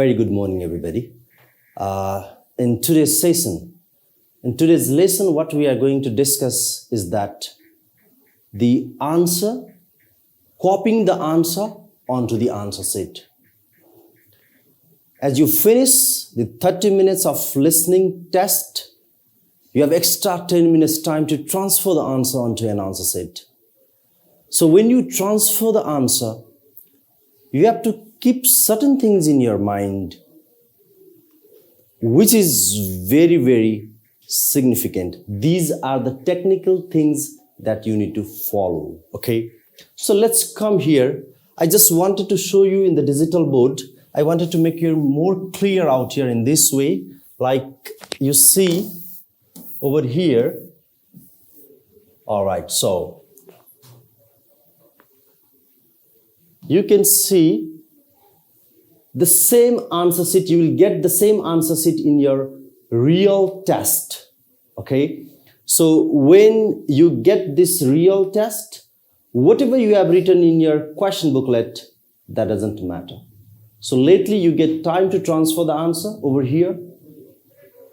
Very good morning, everybody. In today's lesson, what we are going to discuss is that the answer, copying the answer onto the answer sheet. As you finish the 30 minutes of listening test, you have extra 10 minutes time to transfer the answer onto an answer sheet. So when you transfer the answer, you have to keep certain things in your mind, which is very, very significant. These are the technical things that you need to follow, okay? So let's come here. I just wanted to show you in the digital board. I wanted to make you more clear out here in this way. Like you see over here. All right, so you can see the same answer sheet. You will get the same answer sheet in your real test, okay? So when you get this real test, whatever you have written in your question booklet, that doesn't matter. So lately you get time to transfer the answer over here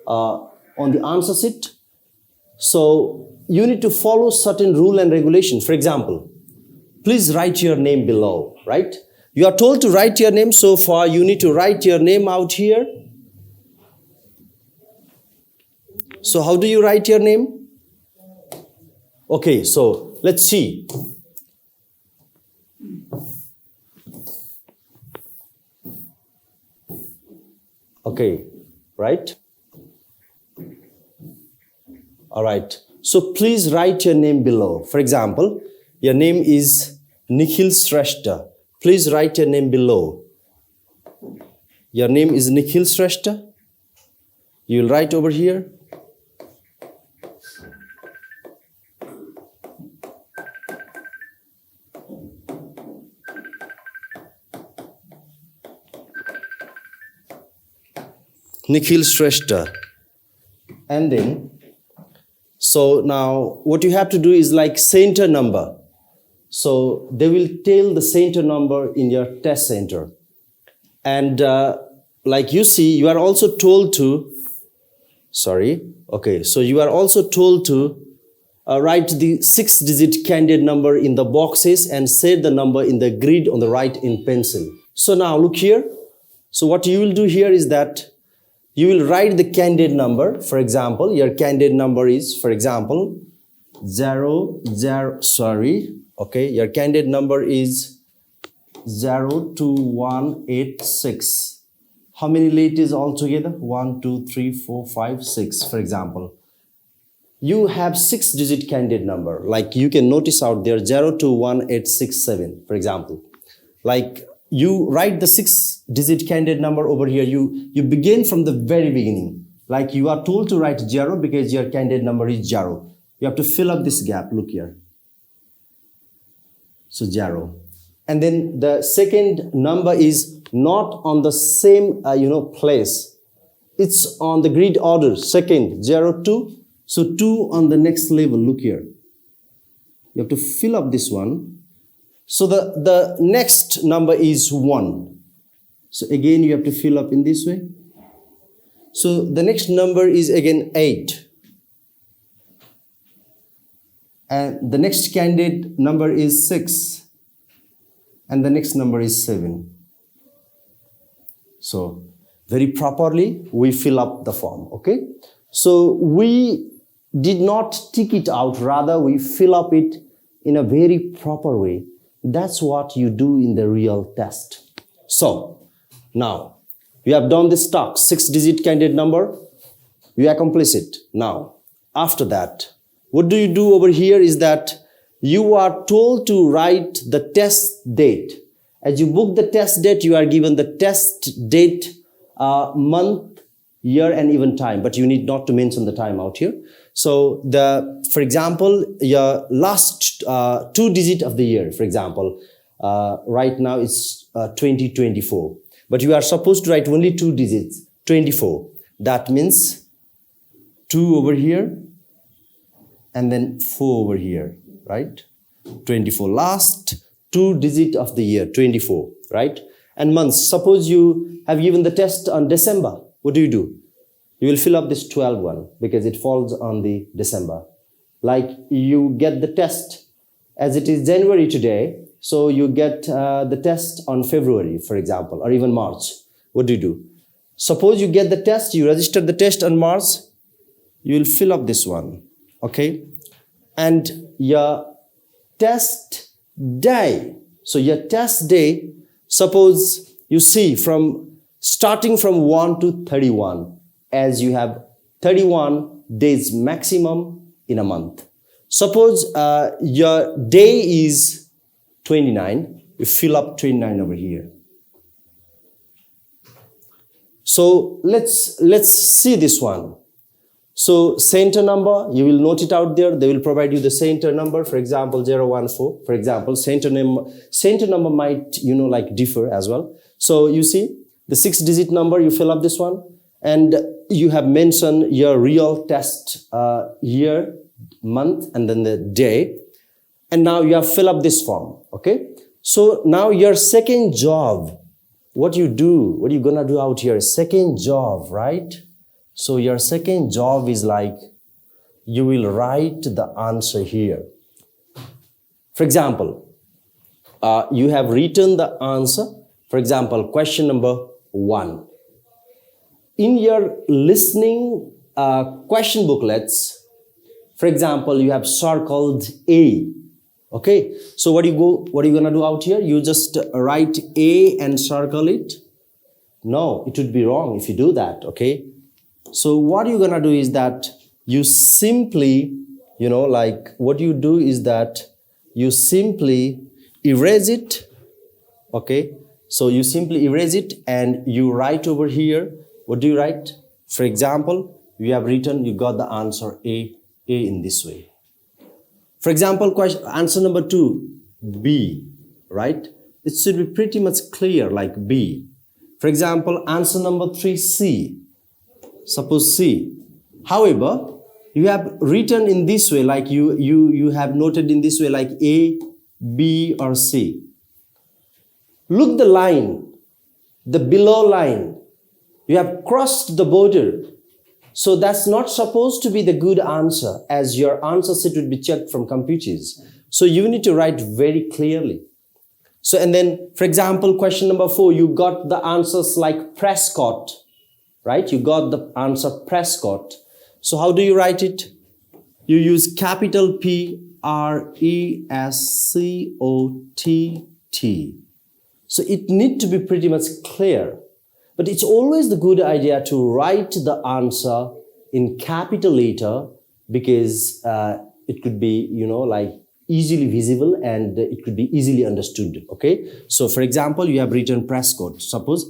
on the answer sheet. So you need to follow certain rule and regulation. For example, please write your name below, right? You are told to write your name. So far, you need to write your name out here. So how do you write your name? Okay, so let's see. Okay, right? All right. So please write your name below. For example, your name is Nikhil Shrestha. Please write your name below. Your name is Nikhil Shrestha. You will write over here. Nikhil Shrestha. And then, so now what you have to do is like center number. So they will tell the center number in your test center. And like you see, you are also told to, so you are also told to write the 6-digit candidate number in the boxes and set the number in the grid on the right in pencil. So now look here. So what you will do here is that you will write the candidate number. For example, your candidate number is, for example, your candidate number is 02186. How many letters altogether? 1, 2, 3, 4, 5, 6, for example. You have 6-digit candidate number. Like you can notice out there 021867, for example. Like you write the 6-digit candidate number over here. You begin from the very beginning. Like you are told to write 0 because your candidate number is 0. You have to fill up this gap. Look here. So 0. And then the second number is not on the same place. It's on the grid order. Second, 0, 2. So 2 on the next level. Look here. You have to fill up this one. So the next number is 1. So again, you have to fill up in this way. So the next number is again 8. And the next candidate number is 6. And the next number is 7. So very properly, we fill up the form, okay? So we did not tick it out. Rather, we fill up it in a very proper way. That's what you do in the real test. So now you have done this task, 6-digit candidate number. You accomplish it. Now, after that, what do you do over here is that you are told to write the test date. As you book the test date, you are given the test date, month, year, and even time. But you need not to mention the time out here. So for example, your last 2 digit of the year, for example, right now it's 2024. But you are supposed to write only 2 digits, 24. That means 2 over here and then 4 over here, right? 24. Last 2 digit of the year, 24, right? and months. Suppose you have given the test on December. What do? You will fill up this 12 one because it falls on the December. Like you get the test as it is January today, so you get the test on February, for example, or even March. What do? Suppose you get the test, you register the test on March, you will fill up this one, okay? And your test day, so your test day, suppose you see starting from 1 to 31, as you have 31 days maximum in a month. Suppose your day is 29, you fill up 29 over here. So let's see this one. So center number, you will note it out there. They will provide you the center number, for example, 014. For example, center number might, differ as well. So you see the 6-digit number, you fill up this one, and you have mentioned your real test year, month, and then the day. And now you have fill up this form, okay? So now your second job, what you gonna do out here? Second job, right? So your second job is like, you will write the answer here. For example, you have written the answer. For example, question number 1. In your listening question booklets, for example, you have circled A. Okay, so what are you gonna do out here? You just write A and circle it? No, it would be wrong if you do that, okay? So what you're gonna do is that you simply, what you do is that you simply erase it, okay? So you simply erase it and you write over here. What do you write? For example, you have written, you got the answer A in this way. For example, answer number 2, B, right? It should be pretty much clear, like B. For example, answer number 3, C. Suppose C. However, you have written in this way, like you have noted in this way, like A, B, or C. Look the line, the below line. You have crossed the border. So that's not supposed to be the good answer, as your answer sheet would be checked from computers. So you need to write very clearly. So, and then, for example, question number 4, you got the answers like Prescott, right? You got the answer Prescott. So how do you write it? You use capital P, RESCOTT. So it needs to be pretty much clear. But it's always the good idea to write the answer in capital letter because it could be, easily visible and it could be easily understood, okay? So for example, you have written Prescott. Suppose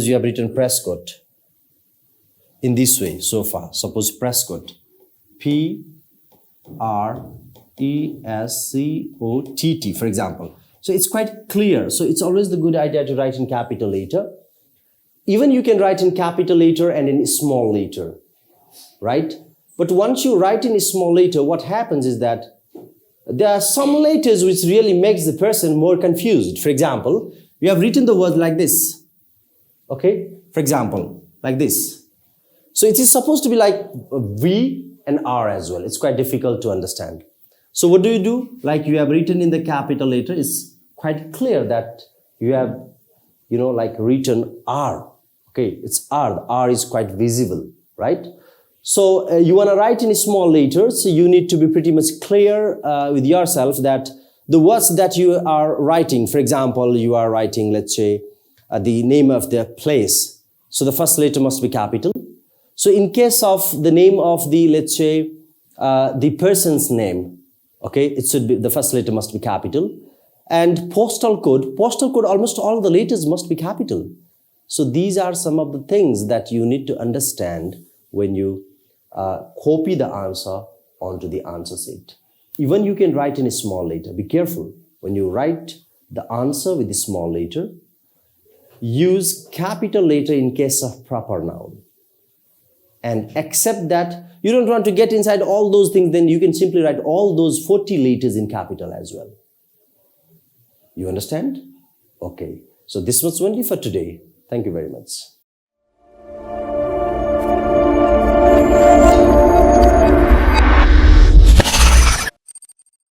you have written Prescott in this way so far. Suppose Prescott, PRESCOTT, for example. So it's quite clear. So it's always the good idea to write in capital letter. Even you can write in capital letter and in small letter, right? But once you write in a small letter, what happens is that there are some letters which really makes the person more confused. For example, you have written the word like this, okay? For example, like this. So it is supposed to be like V and R as well. It's quite difficult to understand. So what do? Like you have written in the capital letter, it's quite clear that you have, written R. Okay, it's R. The R is quite visible, right? So you want to write in small letters. So you need to be pretty much clear with yourself that the words that you are writing, for example, you are writing, let's say, the name of the place. So the first letter must be capital. So in case of the name of the, let's say, the person's name, okay, it should be, the first letter must be capital. And postal code, almost all the letters must be capital. So these are some of the things that you need to understand when you copy the answer onto the answer sheet. Even you can write in a small letter. Be careful. When you write the answer with a small letter, use capital letter in case of proper noun. And accept that you don't want to get inside all those things, then you can simply write all those 40 letters in capital as well. You understand? Okay. So this much only for today. Thank you very much.